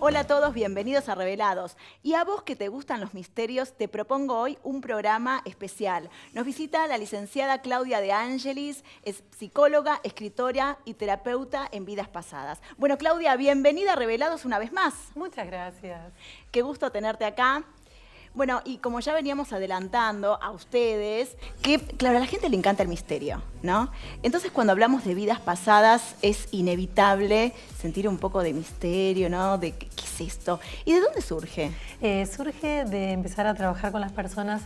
Hola a todos, bienvenidos a Revelados. Y a vos que te gustan los misterios, te propongo hoy un programa especial. Nos visita la licenciada Claudia De Angelis, es psicóloga, escritora y terapeuta en vidas pasadas. Bueno, Claudia, bienvenida a Revelados una vez más. Muchas gracias. Qué gusto tenerte acá. Bueno, y como ya veníamos adelantando a ustedes, que claro, a la gente le encanta el misterio, ¿no? Entonces cuando hablamos de vidas pasadas es inevitable sentir un poco de misterio, ¿no? De qué es esto. ¿Y de dónde surge? Surge de empezar a trabajar con las personas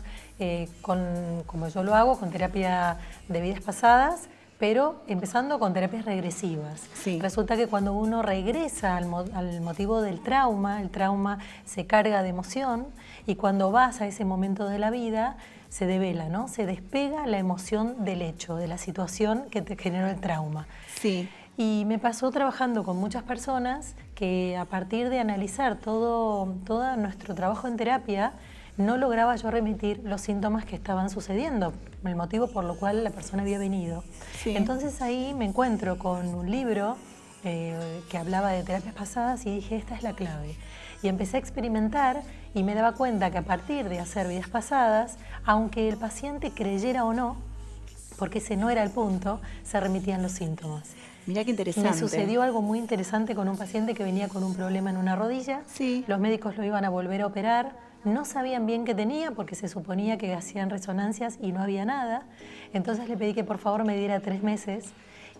como yo lo hago, con terapia de vidas pasadas, pero empezando con terapias regresivas. Sí. Resulta que cuando uno regresa al motivo del trauma, el trauma se carga de emoción y cuando vas a ese momento de la vida se devela, ¿no? Se despega la emoción del hecho, de la situación que te generó el trauma. Sí. Y me pasó trabajando con muchas personas que a partir de analizar todo nuestro trabajo en terapia, no lograba yo remitir los síntomas que estaban sucediendo, el motivo por lo cual la persona había venido. Sí. Entonces ahí me encuentro con un libro que hablaba de terapias pasadas y dije, esta es la clave. Y empecé a experimentar y me daba cuenta que a partir de hacer vidas pasadas, aunque el paciente creyera o no, porque ese no era el punto, se remitían los síntomas. Mirá qué interesante. Me sucedió algo muy interesante con un paciente que venía con un problema en una rodilla. Sí. Los médicos lo iban a volver a operar. No sabían bien qué tenía porque se suponía que hacían resonancias y no había nada. Entonces le pedí que por favor me diera 3 meses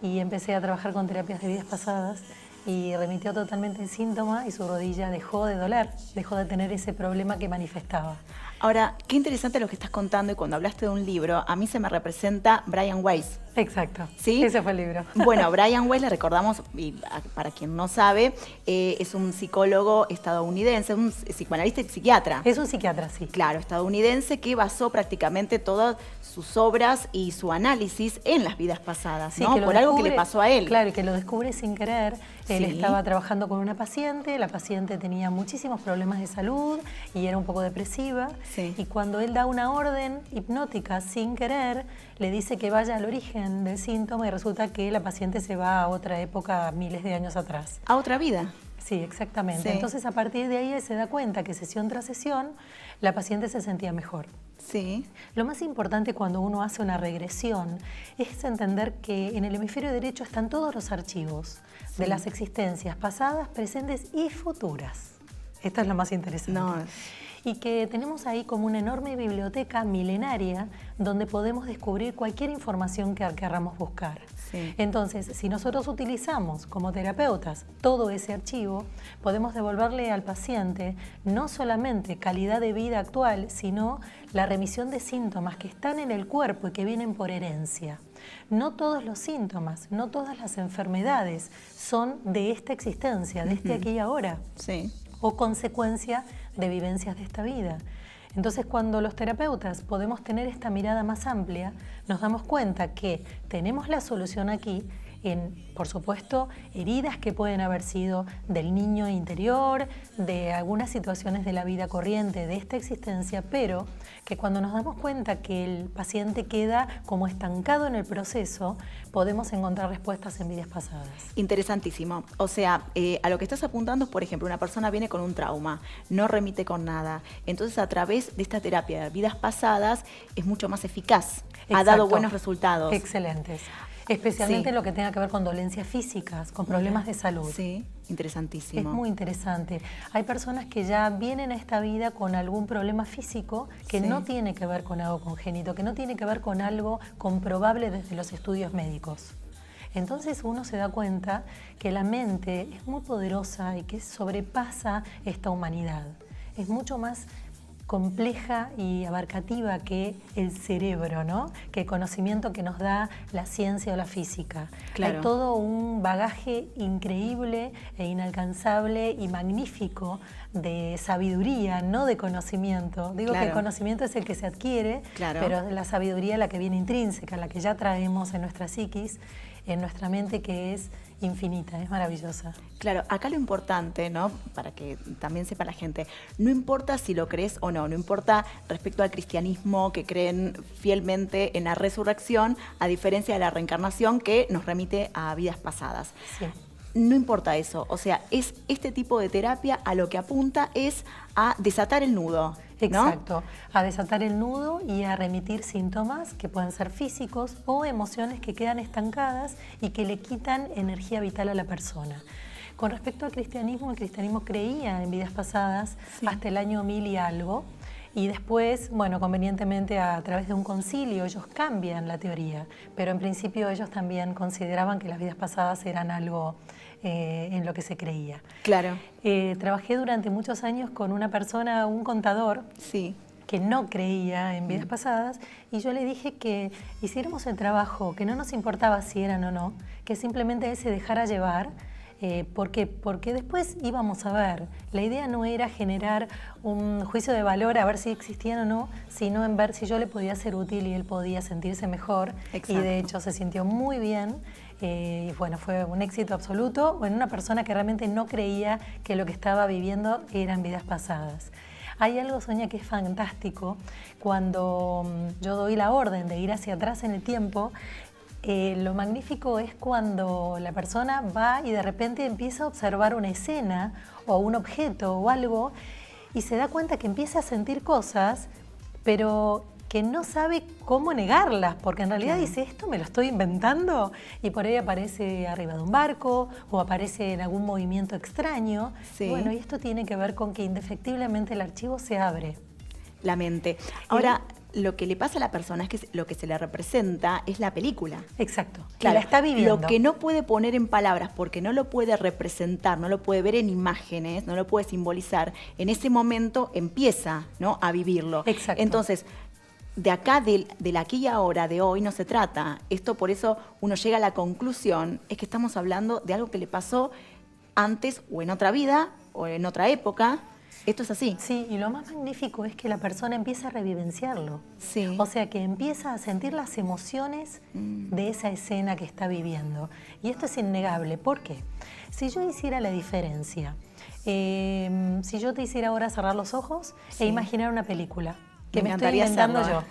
y empecé a trabajar con terapias de vidas pasadas y remitió totalmente el síntoma y su rodilla dejó de doler, dejó de tener ese problema que manifestaba. Ahora, qué interesante lo que estás contando y cuando hablaste de un libro, a mí se me representa Brian Weiss. Exacto, ¿Sí? Ese fue el libro. Bueno, Brian Weiss, le recordamos, y para quien no sabe, es un psicólogo estadounidense, un psicoanalista y psiquiatra. Es un psiquiatra, sí. Claro, estadounidense que basó prácticamente todas sus obras y su análisis en las vidas pasadas, Sí, ¿no? Por algo que le pasó a él. Claro, y que lo descubre sin querer. Él Sí. estaba trabajando con una paciente, la paciente tenía muchísimos problemas de salud y era un poco depresiva. Sí. Y cuando él da una orden hipnótica sin querer, le dice que vaya al origen del síntoma y resulta que la paciente se va a otra época, miles de años atrás. A otra vida. Sí, exactamente. Sí. Entonces, a partir de ahí, él se da cuenta que sesión tras sesión, la paciente se sentía mejor. Sí. Lo más importante cuando uno hace una regresión es entender que en el hemisferio derecho están todos los archivos de las existencias pasadas, presentes y futuras. Esto es lo más interesante. No. Y que tenemos ahí como una enorme biblioteca milenaria donde podemos descubrir cualquier información que querramos buscar. Sí. Entonces, si nosotros utilizamos como terapeutas todo ese archivo, podemos devolverle al paciente no solamente calidad de vida actual, sino la remisión de síntomas que están en el cuerpo y que vienen por herencia. No todos los síntomas, no todas las enfermedades son de esta existencia, de este aquí y ahora, Sí. o consecuencia de vivencias de esta vida. Entonces, cuando los terapeutas podemos tener esta mirada más amplia, nos damos cuenta que tenemos la solución aquí en, por supuesto, heridas que pueden haber sido del niño interior, de algunas situaciones de la vida corriente de esta existencia, pero que cuando nos damos cuenta que el paciente queda como estancado en el proceso, podemos encontrar respuestas en vidas pasadas. Interesantísimo. O sea, a lo que estás apuntando es, por ejemplo, una persona viene con un trauma, no remite con nada. Entonces, a través de esta terapia de vidas pasadas es mucho más eficaz. Ha dado Exacto. buenos resultados. Excelentes. Especialmente Sí. en lo que tenga que ver con dolencias físicas, con problemas de salud. Sí, interesantísimo. Es muy interesante. Hay personas que ya vienen a esta vida con algún problema físico que Sí. no tiene que ver con algo congénito, que no tiene que ver con algo comprobable desde los estudios médicos. Entonces uno se da cuenta que la mente es muy poderosa y que sobrepasa esta humanidad. Es mucho más compleja y abarcativa que el cerebro, ¿no? Que el conocimiento que nos da la ciencia o la física. Claro. Hay todo un bagaje increíble e inalcanzable y magnífico de sabiduría, no de conocimiento. Digo Claro. que el conocimiento es el que se adquiere, Claro. pero la sabiduría es la que viene intrínseca, la que ya traemos en nuestra psiquis, en nuestra mente, que es infinita, es maravillosa. Claro, acá lo importante, ¿no? Para que también sepa la gente, no importa si lo crees o no importa respecto al cristianismo, que creen fielmente en la resurrección, a diferencia de la reencarnación que nos remite a vidas pasadas. Sí. no importa eso. O sea, es este tipo de terapia a lo que apunta es a desatar el nudo, ¿no? Exacto, a desatar el nudo y a remitir síntomas que pueden ser físicos o emociones que quedan estancadas y que le quitan energía vital a la persona. Con respecto al cristianismo, el cristianismo creía en vidas pasadas hasta el año 1000 y algo, y después, bueno, convenientemente a través de un concilio ellos cambian la teoría, pero en principio ellos también consideraban que las vidas pasadas eran algo en lo que se creía. Claro. Trabajé durante muchos años con una persona, un contador, Sí. que no creía en vidas pasadas, y yo le dije que hiciéramos el trabajo, que no nos importaba si eran o no, que simplemente él se dejara llevar. Porque después íbamos a ver, la idea no era generar un juicio de valor a ver si existían o no, sino en ver si yo le podía ser útil y él podía sentirse mejor. Exacto. Y de hecho se sintió muy bien. Y bueno, fue un éxito absoluto en una persona que realmente no creía que lo que estaba viviendo eran vidas pasadas. Hay algo, Sonia, que es fantástico. Cuando yo doy la orden de ir hacia atrás en el tiempo, lo magnífico es cuando la persona va y de repente empieza a observar una escena o un objeto o algo y se da cuenta que empieza a sentir cosas, pero que no sabe cómo negarlas, porque en realidad dice, ¿esto me lo estoy inventando? Y por ahí aparece arriba de un barco o aparece en algún movimiento extraño. Sí. Bueno, y esto tiene que ver con que indefectiblemente el archivo se abre. La mente. Ahora, lo que le pasa a la persona es que lo que se le representa es la película. Exacto, Claro, la está viviendo. Lo que no puede poner en palabras porque no lo puede representar, no lo puede ver en imágenes, no lo puede simbolizar, en ese momento empieza, ¿no?, a vivirlo. Exacto. Entonces, de acá, del aquí y ahora, de hoy, no se trata. Esto, por eso uno llega a la conclusión, es que estamos hablando de algo que le pasó antes o en otra vida o en otra época. Esto es así. Sí, y lo más magnífico es que la persona empieza a revivenciarlo. Sí. O sea, que empieza a sentir las emociones de esa escena que está viviendo. Y esto es innegable. ¿Por qué? Si yo hiciera la diferencia, si yo te hiciera ahora cerrar los ojos e imaginar una película, que me estoy inventando yo.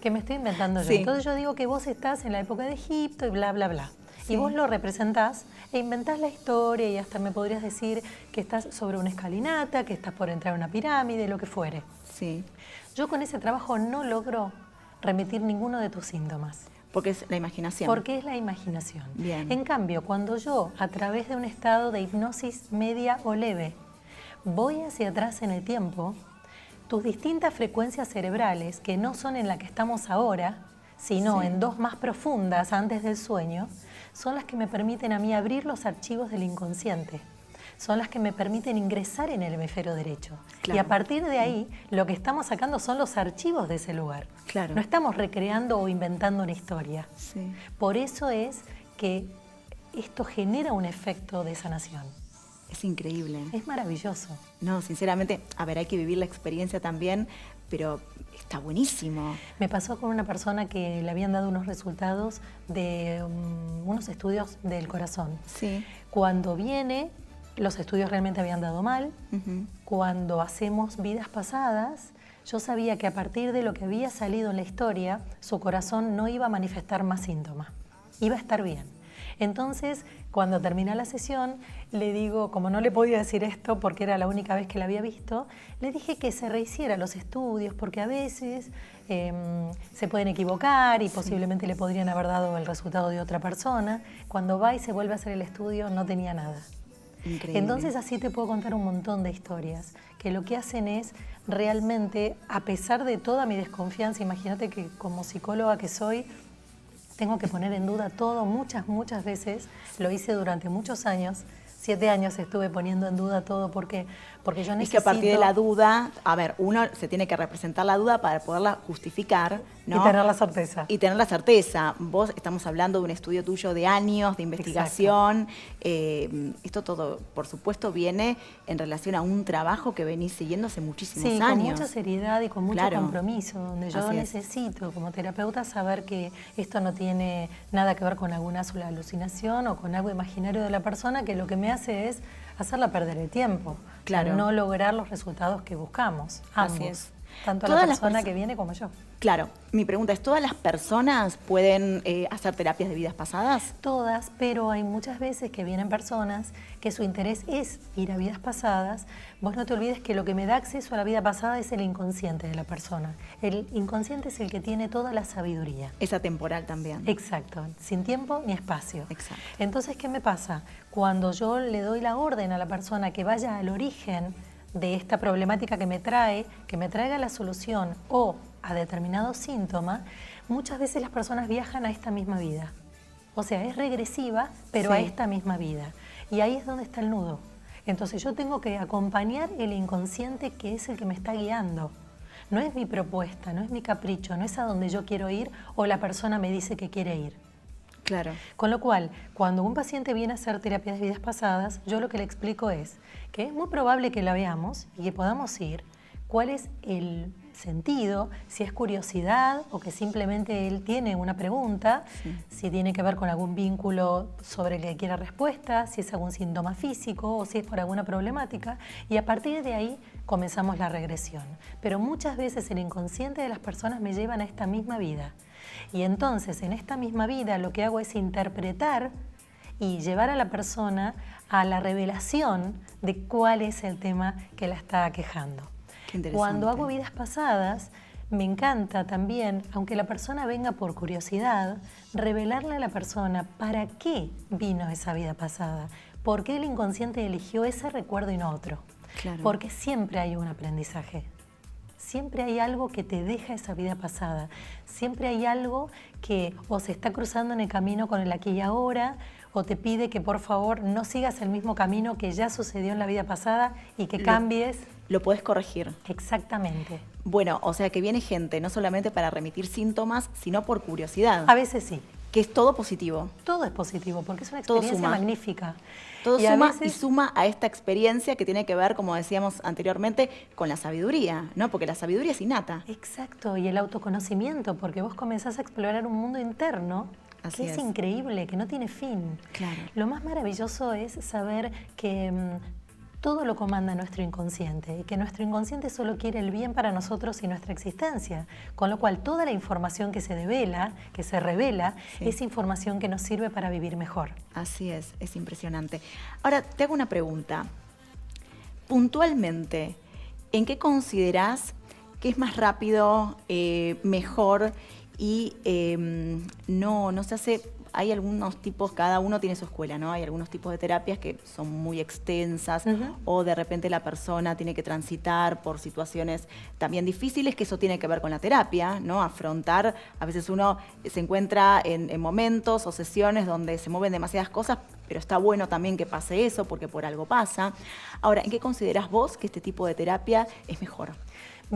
Que me estoy inventando yo. Sí. Entonces yo digo que vos estás en la época de Egipto y bla, bla, bla. Y vos lo representás e inventás la historia y hasta me podrías decir que estás sobre una escalinata, que estás por entrar a una pirámide, lo que fuere. Sí. Yo con ese trabajo no logro remitir ninguno de tus síntomas. Porque es la imaginación. Porque es la imaginación. Bien. En cambio, cuando yo, a través de un estado de hipnosis media o leve, voy hacia atrás en el tiempo, tus distintas frecuencias cerebrales, que no son en la que estamos ahora, sino en dos más profundas antes del sueño, son las que me permiten a mí abrir los archivos del inconsciente. Son las que me permiten ingresar en el hemisferio derecho. Claro. Y a partir de ahí, lo que estamos sacando son los archivos de ese lugar. Claro. No estamos recreando o inventando una historia. Sí. Por eso es que esto genera un efecto de sanación. Es increíble. Es maravilloso. No, sinceramente, a ver, hay que vivir la experiencia también, pero está buenísimo. Me pasó con una persona que le habían dado unos resultados de unos estudios del corazón. Sí. Cuando viene, los estudios realmente habían dado mal. Ujú. Cuando hacemos vidas pasadas, yo sabía que a partir de lo que había salido en la historia, su corazón no iba a manifestar más síntomas. Iba a estar bien. Entonces, cuando termina la sesión, le digo, como no le podía decir esto porque era la única vez que la había visto, le dije que se rehiciera los estudios porque a veces se pueden equivocar y posiblemente le podrían haber dado el resultado de otra persona. Cuando va y se vuelve a hacer el estudio, no tenía nada. Increíble. Entonces así te puedo contar un montón de historias que lo que hacen es realmente, a pesar de toda mi desconfianza, imagínate que como psicóloga que soy, tengo que poner en duda todo muchas veces, lo hice durante muchos años, 7 años estuve poniendo en duda todo porque yo necesito... Es que a partir de la duda, a ver, uno se tiene que representar la duda para poderla justificar, ¿no? Y tener la certeza. Y tener la certeza. Vos, estamos hablando de un estudio tuyo de años, de investigación. Esto todo, por supuesto, viene en relación a un trabajo que venís siguiendo hace muchísimos años. Sí, con mucha seriedad y con mucho Claro. compromiso, donde yo Así es. necesito, como terapeuta, saber que esto no tiene nada que ver con alguna sola alucinación o con algo imaginario de la persona, que lo que me hace es hacerla perder el tiempo. Claro. No lograr los resultados que buscamos, ambos. Así es. Tanto a la persona que viene como yo. Claro, mi pregunta es, ¿todas las personas pueden hacer terapias de vidas pasadas? Todas, pero hay muchas veces que vienen personas que su interés es ir a vidas pasadas. Vos no te olvides que lo que me da acceso a la vida pasada es el inconsciente de la persona. El inconsciente es el que tiene toda la sabiduría. Es atemporal también. Exacto, sin tiempo ni espacio. Exacto. Entonces, ¿qué me pasa? Cuando yo le doy la orden a la persona que vaya al origen de esta problemática que me traiga la solución o a determinado síntoma, muchas veces las personas viajan a esta misma vida. O sea, es regresiva, pero a esta misma vida. Y ahí es donde está el nudo. Entonces yo tengo que acompañar el inconsciente que es el que me está guiando. No es mi propuesta, no es mi capricho, no es a donde yo quiero ir o la persona me dice que quiere ir. Claro. Con lo cual, cuando un paciente viene a hacer terapias de vidas pasadas, yo lo que le explico es que es muy probable que la veamos y que podamos ir, cuál es el sentido, si es curiosidad o que simplemente él tiene una pregunta, si tiene que ver con algún vínculo sobre el que quiera respuesta, si es algún síntoma físico o si es por alguna problemática, y a partir de ahí comenzamos la regresión. Pero muchas veces el inconsciente de las personas me llevan a esta misma vida. Y entonces en esta misma vida lo que hago es interpretar y llevar a la persona a la revelación de cuál es el tema que la está aquejando. Qué interesante. Cuando hago vidas pasadas, me encanta también, aunque la persona venga por curiosidad, revelarle a la persona para qué vino esa vida pasada, por qué el inconsciente eligió ese recuerdo y no otro. Claro. Porque siempre hay un aprendizaje. Siempre hay algo que te deja esa vida pasada. Siempre hay algo que o se está cruzando en el camino con el aquí y ahora, o te pide que por favor no sigas el mismo camino que ya sucedió en la vida pasada y que cambies. Lo puedes corregir. Exactamente. Bueno, o sea que viene gente no solamente para remitir síntomas, sino por curiosidad. A veces sí. Que es todo positivo. Todo es positivo porque es una Todo experiencia suma. magnífica. Todo Y a suma veces- y suma a esta experiencia que tiene que ver, como decíamos anteriormente, con la sabiduría, ¿no? Porque la sabiduría es innata. Exacto, y el autoconocimiento, porque vos comenzás a explorar un mundo interno Así que es es. increíble, que no tiene fin. Claro. Lo más maravilloso es saber que todo lo comanda nuestro inconsciente y que nuestro inconsciente solo quiere el bien para nosotros y nuestra existencia. Con lo cual, toda la información que se devela, que se revela, es información que nos sirve para vivir mejor. Así es impresionante. Ahora, te hago una pregunta. Puntualmente, ¿en qué considerás que es más rápido, mejor y no se hace? Hay algunos tipos, cada uno tiene su escuela, ¿no? Hay algunos tipos de terapias que son muy extensas o de repente la persona tiene que transitar por situaciones también difíciles, que eso tiene que ver con la terapia, ¿no? Afrontar, a veces uno se encuentra en momentos o sesiones donde se mueven demasiadas cosas, pero está bueno también que pase eso porque por algo pasa. Ahora, ¿en qué considerás vos que este tipo de terapia es mejor?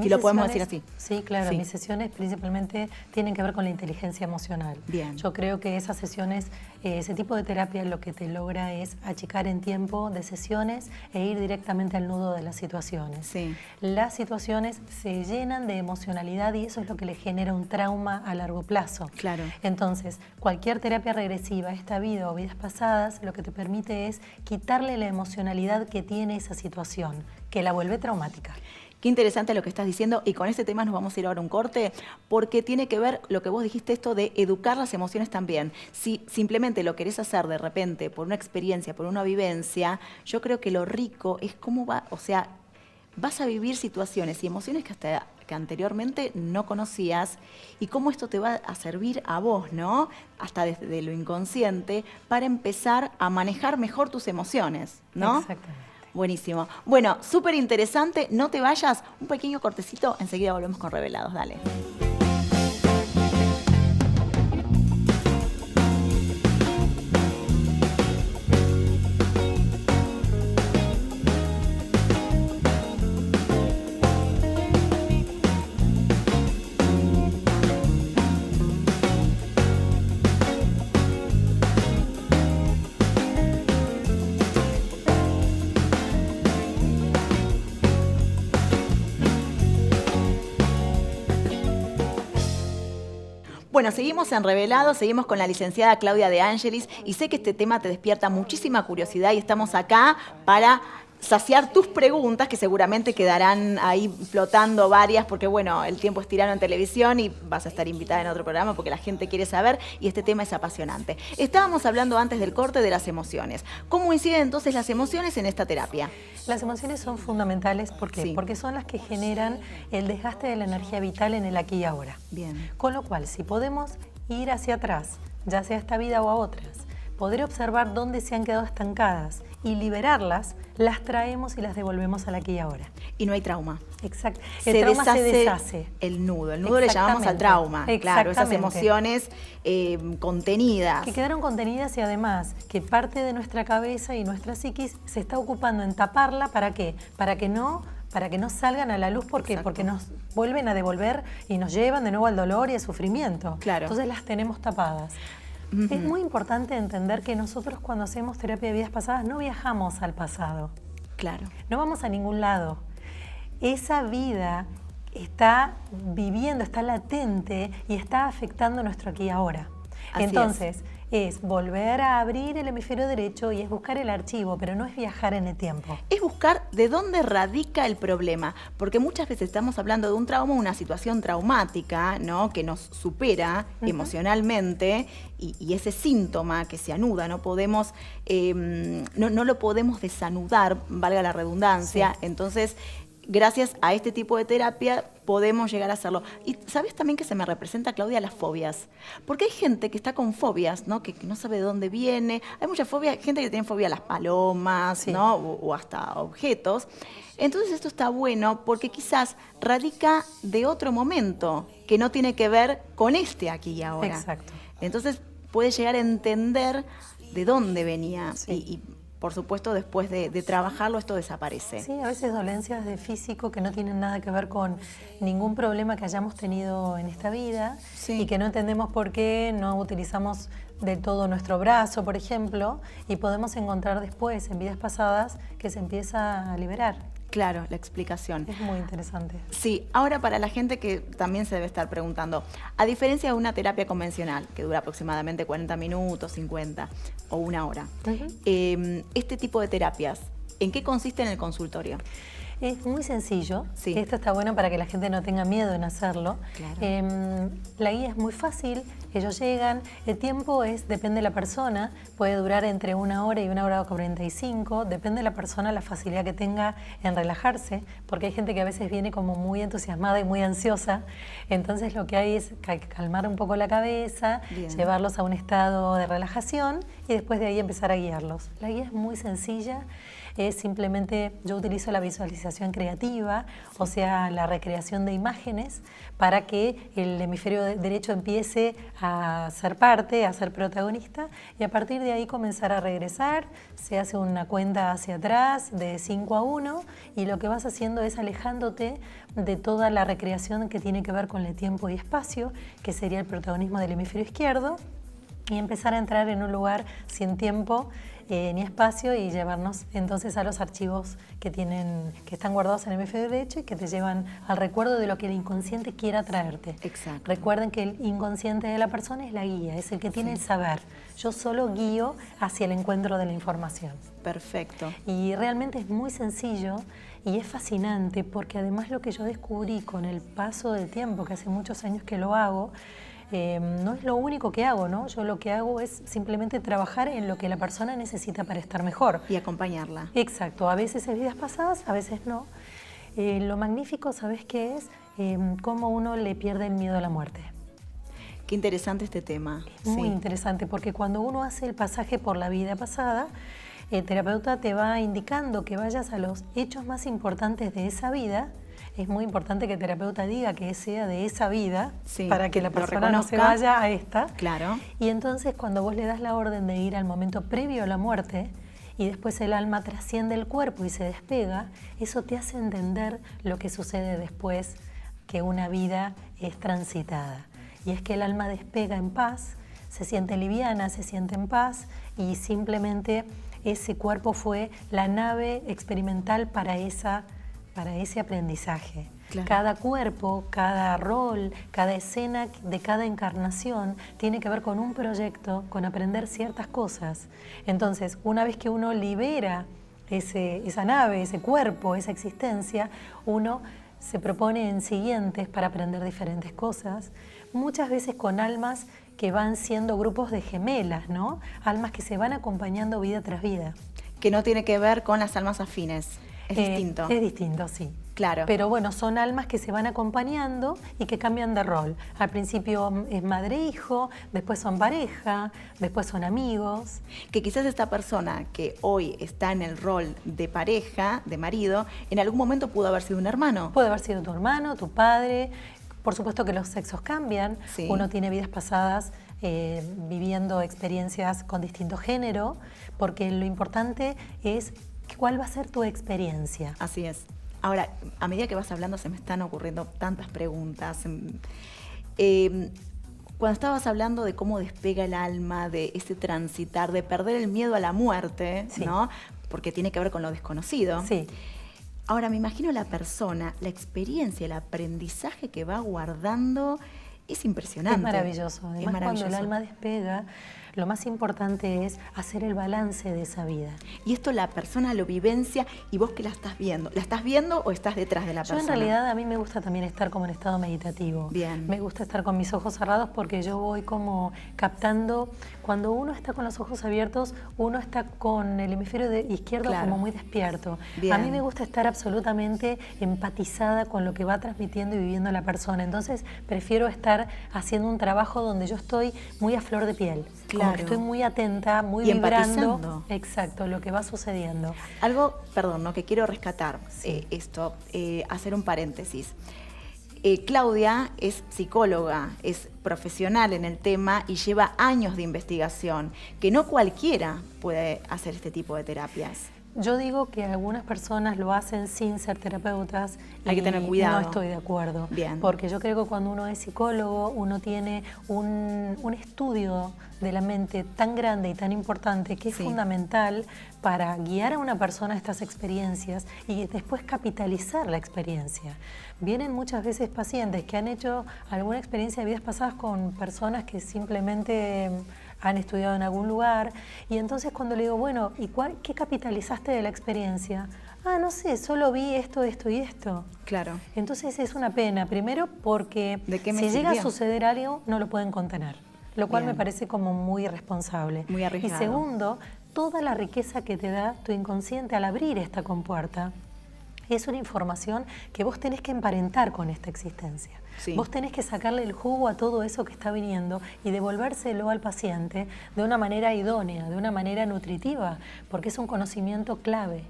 Si lo podemos decir así. Sí, claro. Sí. Mis sesiones principalmente tienen que ver con la inteligencia emocional. Bien. Yo creo que esas sesiones, ese tipo de terapia lo que te logra es achicar en tiempo de sesiones e ir directamente al nudo de las situaciones. Sí. Las situaciones se llenan de emocionalidad y eso es lo que le genera un trauma a largo plazo. Claro. Entonces, cualquier terapia regresiva, esta vida o vidas pasadas, lo que te permite es quitarle la emocionalidad que tiene esa situación, que la vuelve traumática. Qué interesante lo que estás diciendo y con este tema nos vamos a ir ahora a un corte porque tiene que ver lo que vos dijiste, esto de educar las emociones también. Si simplemente lo querés hacer de repente por una experiencia, por una vivencia, yo creo que lo rico es cómo vas a vivir situaciones y emociones que anteriormente no conocías y cómo esto te va a servir a vos, ¿no? Hasta desde lo inconsciente para empezar a manejar mejor tus emociones, ¿no? Exactamente. Buenísimo. Bueno, súper interesante. No te vayas. Un pequeño cortecito. Enseguida volvemos con Revelados. Dale. Bueno, seguimos en Revelados, seguimos con la licenciada Claudia De Angelis y sé que este tema te despierta muchísima curiosidad y estamos acá para saciar tus preguntas, que seguramente quedarán ahí flotando varias, porque bueno, el tiempo es tirano en televisión y vas a estar invitada en otro programa porque la gente quiere saber y este tema es apasionante. Estábamos hablando antes del corte de las emociones. ¿Cómo inciden entonces las emociones en esta terapia? Las emociones son fundamentales, ¿por qué? Sí. Porque son las que generan el desgaste de la energía vital en el aquí y ahora. Bien. Con lo cual, si podemos ir hacia atrás, ya sea a esta vida o a otras, poder observar dónde se han quedado estancadas y liberarlas, las traemos y las devolvemos al aquí y ahora. Y no hay trauma. Exacto. El trauma se deshace. El nudo le llamamos al trauma. Claro, esas emociones contenidas. Que quedaron contenidas y además que parte de nuestra cabeza y nuestra psiquis se está ocupando en taparla. ¿Para qué? Para que no salgan a la luz porque nos vuelven a devolver y nos llevan de nuevo al dolor y al sufrimiento. Claro. Entonces las tenemos tapadas. Es muy importante entender que nosotros cuando hacemos terapia de vidas pasadas no viajamos al pasado. Claro. No vamos a ningún lado. Esa vida está viviendo, está latente y está afectando nuestro aquí y ahora. Así Entonces, es volver a abrir el hemisferio derecho y es buscar el archivo, pero no es viajar en el tiempo. Es buscar de dónde radica el problema, porque muchas veces estamos hablando de un trauma, una situación traumática, ¿no? Que nos supera emocionalmente y ese síntoma que se anuda, no podemos, no lo podemos desanudar, valga la redundancia. Sí. Entonces, gracias a este tipo de terapia podemos llegar a hacerlo. Y ¿sabes también que se me representa, Claudia, las fobias? Porque hay gente que está con fobias, ¿no? Que no sabe de dónde viene. Hay mucha fobia, gente que tiene fobia a las palomas, sí, ¿no? O hasta objetos. Entonces esto está bueno porque quizás radica de otro momento que no tiene que ver con este aquí y ahora. Exacto. Entonces puede llegar a entender de dónde venía. Sí. Y por supuesto, después de trabajarlo, esto desaparece. Sí, a veces dolencias de físico que no tienen nada que ver con ningún problema que hayamos tenido en esta vida, sí, y que no entendemos por qué no utilizamos del todo nuestro brazo, por ejemplo, y podemos encontrar después, en vidas pasadas, que se empieza a liberar. Claro, la explicación. Es muy interesante. Sí, ahora para la gente que también se debe estar preguntando, a diferencia de una terapia convencional, que dura aproximadamente 40 minutos, 50 o una hora, este tipo de terapias, ¿en qué consiste en el consultorio? Es muy sencillo. Sí. Esto está bueno para que la gente no tenga miedo en hacerlo. Claro. La guía es muy fácil, ellos llegan, el tiempo depende de la persona, puede durar entre 1 hora y 1 hora 45, depende de la persona, la facilidad que tenga en relajarse, porque hay gente que a veces viene como muy entusiasmada y muy ansiosa, entonces lo que hay es calmar un poco la cabeza, bien, llevarlos a un estado de relajación y después de ahí empezar a guiarlos. La guía es muy sencilla. Es simplemente, yo utilizo la visualización creativa, o sea, la recreación de imágenes para que el hemisferio derecho empiece a ser parte, a ser protagonista y a partir de ahí comenzar a regresar. Se hace una cuenta hacia atrás de 5 a 1 y lo que vas haciendo es alejándote de toda la recreación que tiene que ver con el tiempo y espacio, que sería el protagonismo del hemisferio izquierdo, y empezar a entrar en un lugar sin tiempo ni espacio y llevarnos entonces a los archivos que están guardados en el hemisferio derecho y que te llevan al recuerdo de lo que el inconsciente quiera traerte. Exacto. Recuerden que el inconsciente de la persona es la guía, es el que tiene el saber. Yo solo guío hacia el encuentro de la información. Perfecto. Y realmente es muy sencillo y es fascinante porque además lo que yo descubrí con el paso del tiempo, que hace muchos años que lo hago, no es lo único que hago, ¿no? Yo lo que hago es simplemente trabajar en lo que la persona necesita para estar mejor. Y acompañarla. Exacto. A veces es vidas pasadas, a veces no. Lo magnífico, ¿sabes qué es? Cómo uno le pierde el miedo a la muerte. Qué interesante este tema. Es muy interesante porque cuando uno hace el pasaje por la vida pasada, el terapeuta te va indicando que vayas a los hechos más importantes de esa vida. Es muy importante que el terapeuta diga que sea de esa vida, para que la persona no se vaya a esta. Claro. Y entonces cuando vos le das la orden de ir al momento previo a la muerte y después el alma trasciende el cuerpo y se despega, eso te hace entender lo que sucede después que una vida es transitada. Y es que el alma despega en paz, se siente liviana, se siente en paz y simplemente ese cuerpo fue la nave experimental para ese aprendizaje. Claro. Cada cuerpo, cada rol, cada escena de cada encarnación tiene que ver con un proyecto, con aprender ciertas cosas. Entonces, una vez que uno libera esa nave, ese cuerpo, esa existencia, uno se propone en siguientes para aprender diferentes cosas, muchas veces con almas que van siendo grupos de gemelas, ¿no? Almas que se van acompañando vida tras vida. Que no tiene que ver con las almas afines, es distinto. Es distinto, sí. Claro. Pero bueno, son almas que se van acompañando y que cambian de rol. Al principio es madre-hijo, después son pareja, después son amigos. Que quizás esta persona que hoy está en el rol de pareja, de marido, en algún momento pudo haber sido un hermano. Puede haber sido tu hermano, tu padre. Por supuesto que los sexos cambian. Sí. Uno tiene vidas pasadas viviendo experiencias con distinto género, porque lo importante es cuál va a ser tu experiencia. Así es. Ahora, a medida que vas hablando se me están ocurriendo tantas preguntas. Cuando estabas hablando de cómo despega el alma, de ese transitar, de perder el miedo a la muerte, Sí. ¿no? Porque tiene que ver con lo desconocido. Sí. Ahora, me imagino la persona, la experiencia, el aprendizaje que va guardando es impresionante. Es maravilloso. Además, Es maravilloso. cuando el alma despega, lo más importante es hacer el balance de esa vida. Y esto la persona lo vivencia y vos que la estás viendo. ¿La estás viendo o estás detrás de la Yo persona? en realidad a mí me gusta también estar como en estado meditativo. Bien. Me gusta estar con mis ojos cerrados porque yo voy como captando, cuando uno está con los ojos abiertos, uno está con el hemisferio izquierdo Claro. como muy despierto. Bien. A mí me gusta estar absolutamente empatizada con lo que va transmitiendo y viviendo la persona. Entonces prefiero estar haciendo un trabajo donde yo estoy muy a flor de piel. Como Claro. que estoy muy atenta, muy Y vibrando. empatizando. Exacto, lo que va sucediendo. Algo, perdón, ¿no? Que quiero rescatar Sí. hacer un paréntesis. Claudia es psicóloga, es profesional en el tema y lleva años de investigación, que no cualquiera puede hacer este tipo de terapias. Yo digo que algunas personas lo hacen sin ser terapeutas. Hay que y tener cuidado. No estoy de acuerdo. Bien. Porque yo creo que cuando uno es psicólogo, uno tiene un estudio de la mente tan grande y tan importante que es Sí. fundamental para guiar a una persona a estas experiencias y después capitalizar la experiencia. Vienen muchas veces pacientes que han hecho alguna experiencia de vidas pasadas con personas que simplemente han estudiado en algún lugar, y entonces cuando le digo, bueno, ¿y qué capitalizaste de la experiencia? Ah, no sé, solo vi esto, esto y esto. Claro. Entonces es una pena, primero porque ¿De qué me si llega a sirvió? suceder algo, no lo pueden contener, lo cual Bien. me parece como muy irresponsable. Muy arriesgado. Y segundo, toda la riqueza que te da tu inconsciente al abrir esta compuerta es una información que vos tenés que emparentar con esta existencia. Sí. Vos tenés que sacarle el jugo a todo eso que está viniendo y devolvérselo al paciente de una manera idónea, de una manera nutritiva, porque es un conocimiento clave.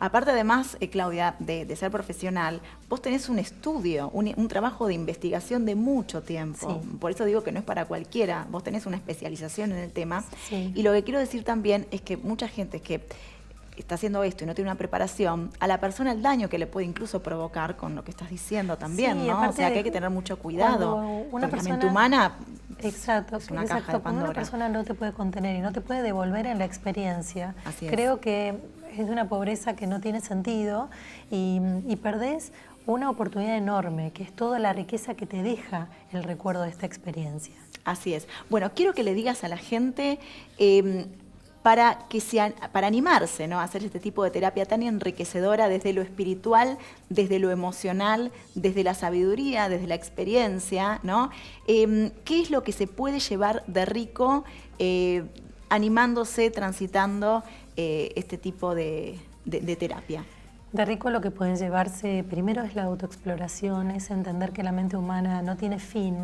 Aparte además, Claudia, de ser profesional, vos tenés un estudio, un trabajo de investigación de mucho tiempo. Sí. Por eso digo que no es para cualquiera. Vos tenés una especialización en el tema. Sí. Y lo que quiero decir también es que mucha gente que está haciendo esto y no tiene una preparación, a la persona el daño que le puede incluso provocar con lo que estás diciendo también, Sí, ¿no? O aparte sea que de hay que tener mucho cuidado. cuando una Porque persona- la mente humana Exacto, es una exacto. caja de Cuando una Pandora. persona no te puede contener y no te puede devolver en la experiencia, Así es. creo que es de una pobreza que no tiene sentido y perdés una oportunidad enorme, que es toda la riqueza que te deja el recuerdo de esta experiencia. Así es. Bueno, quiero que le digas a la gente para animarse, ¿no?, a hacer este tipo de terapia tan enriquecedora desde lo espiritual, desde lo emocional, desde la sabiduría, desde la experiencia, ¿no? ¿Qué es lo que se puede llevar de rico animándose, transitando este tipo de terapia? De rico lo que pueden llevarse primero es la autoexploración, es entender que la mente humana no tiene fin,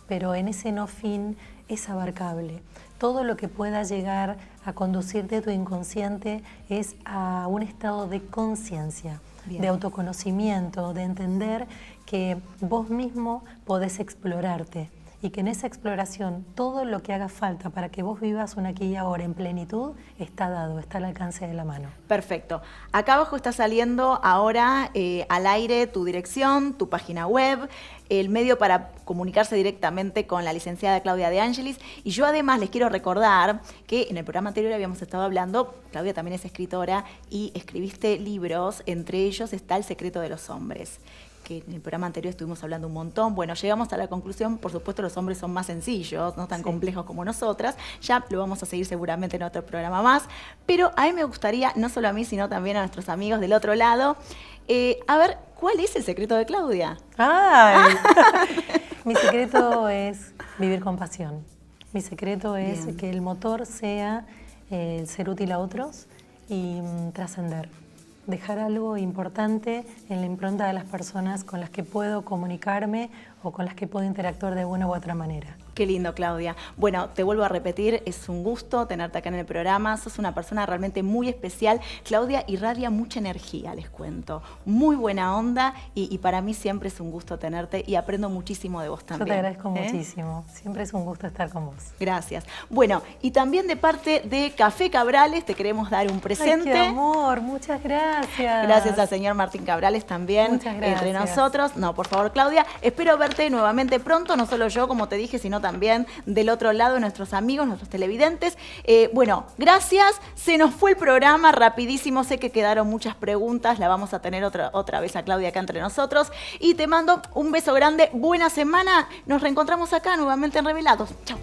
pero en ese no fin es abarcable. Todo lo que pueda llegar a conducirte tu inconsciente es a un estado de conciencia, Bien. de autoconocimiento, de entender que vos mismo podés explorarte y que en esa exploración todo lo que haga falta para que vos vivas un aquí y ahora en plenitud está dado, está al alcance de la mano. Perfecto. Acá abajo está saliendo ahora al aire tu dirección, tu página web, el medio para comunicarse directamente con la licenciada Claudia De Angelis. Y yo además les quiero recordar que en el programa anterior habíamos estado hablando, Claudia también es escritora y escribiste libros, entre ellos está El secreto de los hombres. que en el programa anterior estuvimos hablando un montón. Bueno, llegamos a la conclusión, por supuesto los hombres son más sencillos, no tan complejos como nosotras. Ya lo vamos a seguir seguramente en otro programa más. Pero a mí me gustaría, no solo a mí, sino también a nuestros amigos del otro lado, a ver, ¿cuál es el secreto de Claudia? ¡Ay! Mi secreto es vivir con pasión. Mi secreto es que el motor sea el ser útil a otros y trascender. Dejar algo importante en la impronta de las personas con las que puedo comunicarme o con las que puedo interactuar de una u otra manera. Qué lindo, Claudia. Bueno, te vuelvo a repetir, es un gusto tenerte acá en el programa. Sos una persona realmente muy especial. Claudia irradia mucha energía, les cuento. Muy buena onda y para mí siempre es un gusto tenerte y aprendo muchísimo de vos también. Yo te agradezco muchísimo. Siempre es un gusto estar con vos. Gracias. Bueno, y también de parte de Café Cabrales te queremos dar un presente. ¡Ay, qué amor! Muchas gracias. Gracias al señor Martín Cabrales también. Muchas gracias. Entre nosotros. No, por favor, Claudia, espero verte nuevamente pronto, no solo yo, como te dije, sino también del otro lado, nuestros amigos, nuestros televidentes. Bueno, gracias. Se nos fue el programa rapidísimo. Sé que quedaron muchas preguntas. La vamos a tener otra vez a Claudia acá entre nosotros. Y te mando un beso grande. Buena semana. Nos reencontramos acá nuevamente en Revelados. Chau.